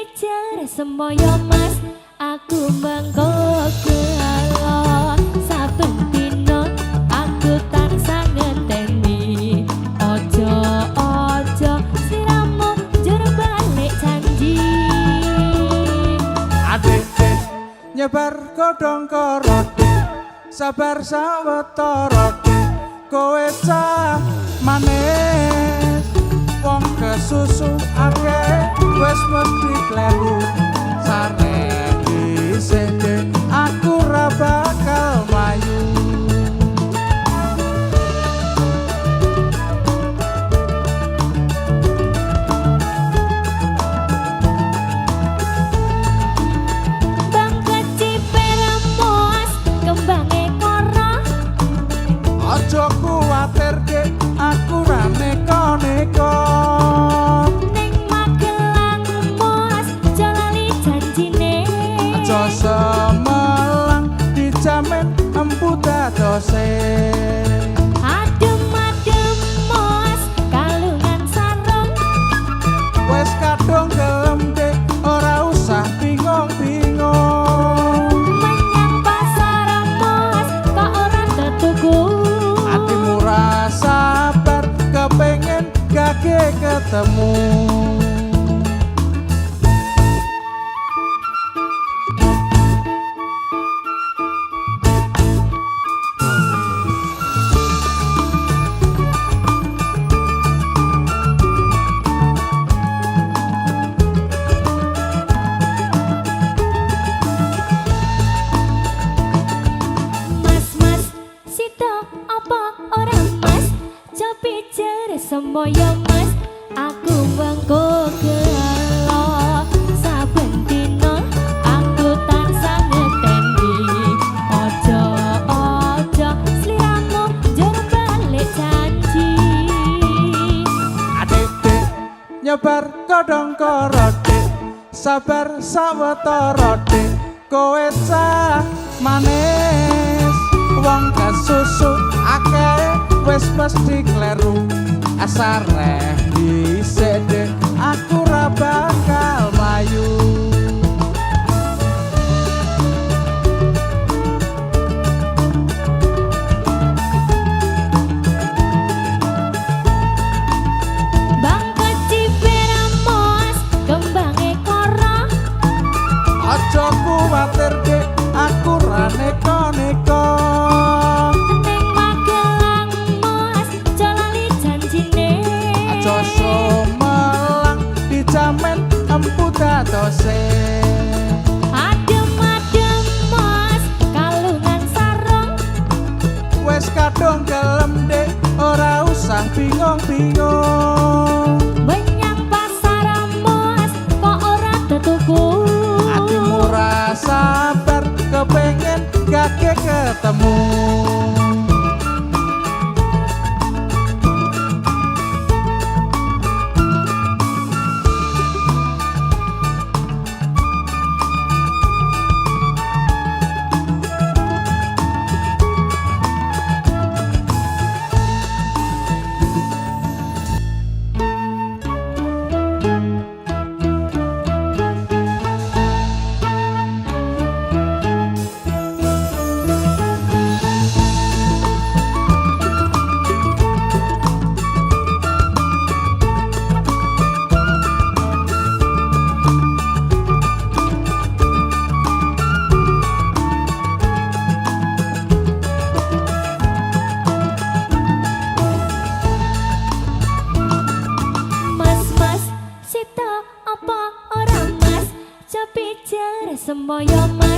pijar semoyo mas, aku mengko gelala saben dina aku tansah ngenteni. Ojo ojo sliramu njur balik janji. Adik nyebar godhong koroti sabar sawetara kowe cah manis wong kesusu akeh wis mesti kleru sarek isih aku ra bakal mayu. Bang keciper moas kembange koro, Aja kuwatir Dik, aku ra neko-neko. ning Magelang moas jalali janjine. Aja semelang dijamin empu dadose. Adem-adem moas kalungan sarung, Wes kadung gelem Dik, ora usah bingung-bingung. menyang pasar moas kok ora tetuku. Atimu ra sabar kepengin gage ketemu. Mas-mas sito apa ora mas, jo pijer semoyo mas, aku mengko gelo saben dina aku tansah ngeteni. Ojo ojo sliramu njur balik janji. Adik nyebar godhong karo Dik, sabar sawetara Dik, kowe cah manis wong kesusu akeh wis mesti kleru asare dhisik Dik, aku ra bakal mayu. Bang keciper moas kembange koro, Aja kuwatir Dik, aku ra neko-neko. ning Magelang moas jalali janjine. Aja semelang dijamin empu dadose. Adem-adem moas kalungan sarung, Wes kadung gelem Dik, ora usah bingung-bingung. menyang pasar moas kok ora tetuku. Atimu ra sabar kepengin gage ketemu. Mas-mas sito apa ora mas, jo pijer semoyo mas,